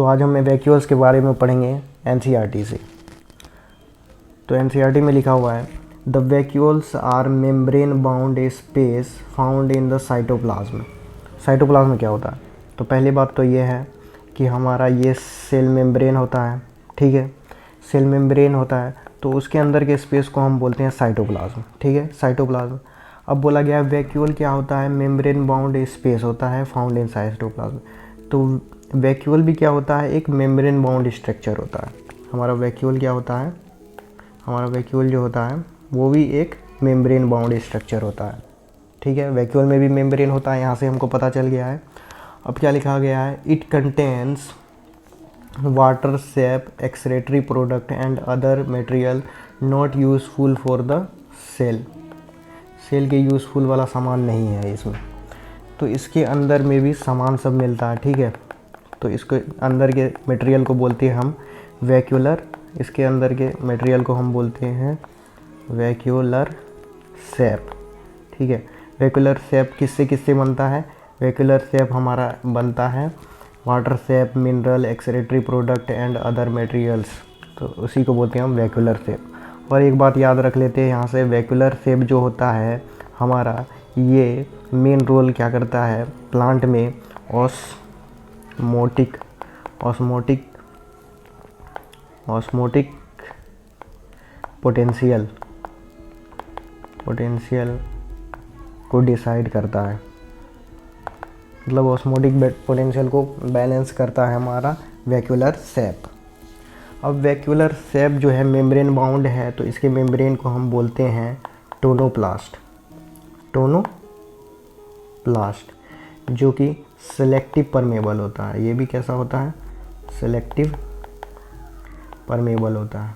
तो आज हम वैक्यूल्स के बारे में पढ़ेंगे एनसीईआरटी से। तो एनसीईआरटी में लिखा हुआ है the vacuoles are membrane bound space found in the cytoplasm. Cytoplasm क्या होता है? तो पहली बात तो ये है कि हमारा ये सेल मेम्ब्रेन होता है, ठीक है। सेल मेम्ब्रेन होता है तो उसके अंदर के स्पेस को हम बोलते हैं साइटोप्लाज्म, ठीक है, साइटोप्लाज्म। अब बोला गया वैक्यूल क्या होता है? मेम्ब्रेन बाउंड स्पेस होता है फाउंड इन साइटोप्लाज्म। तो वैक्यूल भी क्या होता है? एक मेम्ब्रेन बाउंड स्ट्रक्चर होता है। हमारा वैक्यूल क्या होता है? हमारा वैक्यूल जो होता है वो भी एक मेम्ब्रेन बाउंड स्ट्रक्चर होता है, ठीक है। वैक्यूल में भी मेम्ब्रेन होता है, यहाँ से हमको पता चल गया है। अब क्या लिखा गया है? It contains water sap excretory product and other material not useful for the cell. Cell के यूज़फुल वाला सामान नहीं है इसमें, तो इसके अंदर में भी सामान सब मिलता है, ठीक है। तो इसके अंदर के मटेरियल को बोलते हैं हम वैक्यूलर, इसके अंदर के मटेरियल को हम बोलते हैं वैक्यूलर सेप, ठीक है। वैक्यूलर सेप किससे किससे बनता है? वैक्यूलर सेप हमारा बनता है water shape, mineral, excretory product and other materials, तो उसी को बोलते हैं हम वैक्यूलर सेप। और एक बात याद रख लेते हैं यहाँ से, वैक्यूलर सेप जो होता है हमारा, ये मेन रोल क्या करता है प्लांट में? ऑस्मोटिक पोटेंशियल को डिसाइड करता है, मतलब ऑस्मोटिक पोटेंशियल को बैलेंस करता है हमारा वैक्यूलर सेप। अब वैक्यूलर सेप जो है मेम्ब्रेन बाउंड है, तो इसके मेम्ब्रेन को हम बोलते हैं टोनोप्लास्ट, जो कि सेलेक्टिव परमेबल होता है। ये भी कैसा होता है? सेलेक्टिव परमेबल होता है,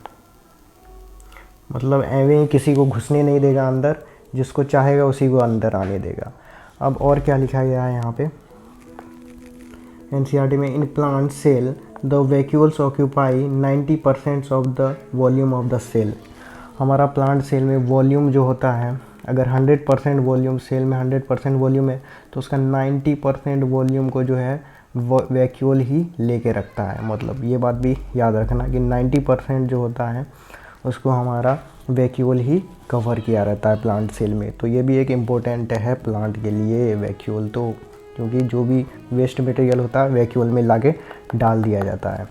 मतलब एवं ही किसी को घुसने नहीं देगा अंदर, जिसको चाहेगा उसी को अंदर आने देगा। अब और क्या लिखा गया है यहाँ पे एनसीईआरटी में? In plant cell the vacuoles occupy 90% of the volume of the cell. हमारा प्लांट सेल में वॉल्यूम जो होता है, अगर 100% वॉल्यूम, सेल में 100% वॉल्यूम है, तो उसका 90% वॉल्यूम को जो है वैक्यूल ही लेके रखता है। मतलब ये बात भी याद रखना कि 90% जो होता है उसको हमारा वैक्यूल ही कवर किया रहता है प्लांट सेल में। तो ये भी एक इम्पोर्टेंट है प्लांट के लिए वैक्यूल, तो क्योंकि जो भी वेस्ट मटेरियल होता है वैक्यूल में लाके डाल दिया जाता है।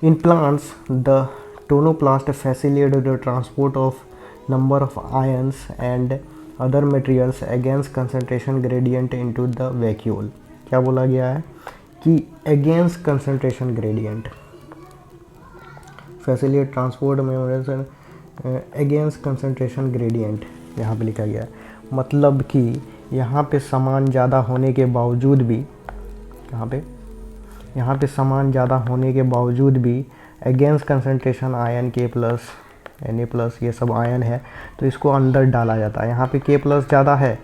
In plants the tonoplast facilitate the transport of number of ions and other materials against concentration gradient into the vacuole. क्या बोला गया है कि against concentration gradient, facilitate transport में अगेंस्ट कंसंट्रेशन ग्रेडियंट यहाँ पे लिखा गया है। मतलब कि यहाँ पे सामान ज़्यादा होने के बावजूद भी, यहाँ पे सामान ज़्यादा होने के बावजूद भी against concentration ion K+, Na+, ये सब आयन है, तो इसको अंदर डाला जाता है। यहाँ पे K+ ज़्यादा है,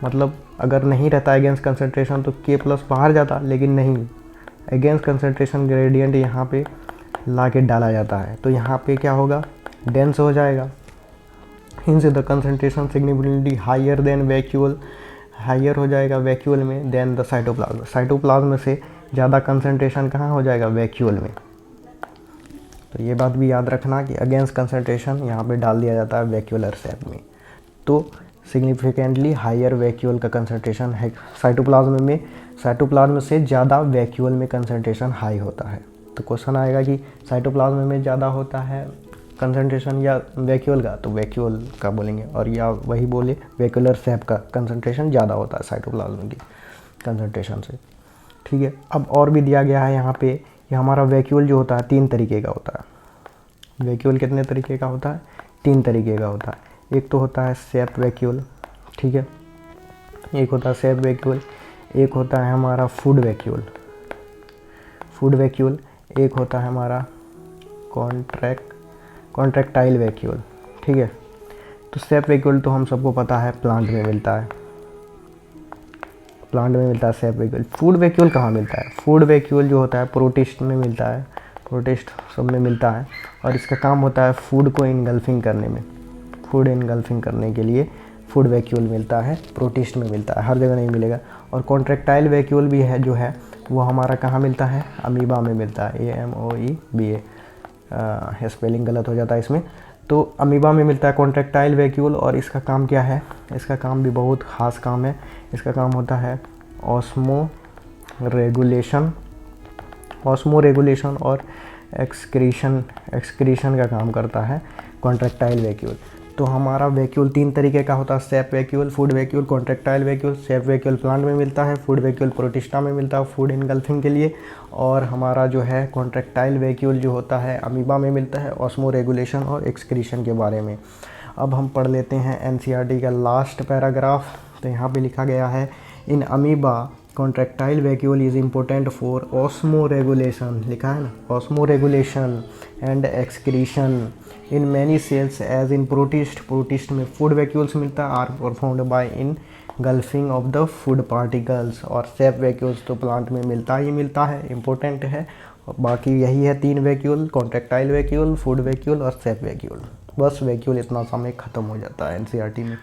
मतलब अगर नहीं रहता अगेंस्ट कंसंट्रेशन तो K+ बाहर जाता, लेकिन नहीं, अगेंस्ट कंसंट्रेशन ग्रेडियंट यहाँ पे ला के डाला जाता है। तो यहाँ पे क्या होगा? डेंस हो जाएगा। Hence the concentration significantly higher than vacuole, higher हो जाएगा वैक्यूल में देन द साइटोप्लाज्म। साइटोप्लाज्म से ज़्यादा कंसंट्रेशन कहाँ हो जाएगा? वैक्यूल में। तो ये बात भी याद रखना कि अगेंस्ट कंसंट्रेशन यहाँ पे डाल दिया जाता है वैक्यूलर सेप में, तो सिग्निफिकेंटली हायर वैक्यूल का कंसंट्रेशन है साइटोप्लाज्म में, साइटोप्लाज्म से ज़्यादा वैक्यूल में कंसंट्रेशन हाई होता है। तो क्वेश्चन आएगा कि साइटोप्लाज्म में ज़्यादा होता है कंसंट्रेशन या वैक्यूल का? तो वैक्यूल का बोलेंगे, और या वही बोले वैक्यूलर सेप का कंसंट्रेशन ज़्यादा होता है साइटोप्लाज्म की कंसंट्रेशन से, ठीक है। अब और भी दिया गया है यहाँ पे, ये हमारा वैक्यूल जो होता है 3 तरीके का होता है। वैक्यूल कितने तरीके का होता है? 3 तरीके का होता है। एक तो होता है सेप वैक्यूल, ठीक है, एक होता है सेप वैक्यूल, एक होता है हमारा फूड वैक्यूल, एक होता है हमारा कॉन्ट्रैक्टाइल वैक्यूल, ठीक है। तो सेप वैक्यूल तो हम सबको पता है प्लांट में मिलता है, सेप वैक्यूल। फूड वैक्यूल कहाँ मिलता है? फूड वैक्यूल जो होता है प्रोटिस्ट में मिलता है, प्रोटिस्ट सब में मिलता है, और इसका काम होता है फूड को इनगल्फिंग करने में, फूड इनगल्फिंग करने के लिए फूड वैक्यूल मिलता है, प्रोटिस्ट में मिलता है, हर जगह नहीं मिलेगा। और कॉन्ट्रैक्टाइल वैक्यूल भी है जो है वो हमारा कहाँ मिलता है, अमीबा में मिलता है, AMOEBA, स्पेलिंग गलत हो जाता है इसमें। तो अमीबा में मिलता है कॉन्ट्रैक्टाइल वैक्यूल, और इसका काम क्या है, इसका काम भी बहुत ख़ास काम है। इसका काम होता है ऑस्मो रेगुलेशन और एक्सक्रीशन का काम करता है कॉन्ट्रैक्टाइल वैक्यूल। तो हमारा वैक्यूल 3 तरीके का होता है, sap vacuole, food vacuole, contractile vacuole. Sap vacuole plant में मिलता है, फूड वैक्यूल प्रोटिस्टा में मिलता है फूड इनगल्फिंग के लिए, और हमारा जो है कॉन्ट्रैक्टाइल वैक्यूल जो होता है अमीबा में मिलता है ऑस्मो रेगुलेशन और एक्सक्रीशन के बारे में। अब हम पढ़ लेते हैं NCERT का लास्ट पैराग्राफ। तो यहाँ पे लिखा गया है, in amoeba contractile vacuole is important for osmoregulation, लिखा है ना, osmoregulation and excretion in many cells as in protist में फूड वैक्यूल्स मिलता है, are performed by engulfing of the food particles. और सेप वैक्यूल्स तो plant में मिलता ही मिलता है, इम्पोर्टेंट है। और बाकी यही है 3 vacuole, contractile vacuole, food vacuole और सेप वैक्यूल। बस वैक्यूल इतना समय ख़त्म हो जाता है NCERT में।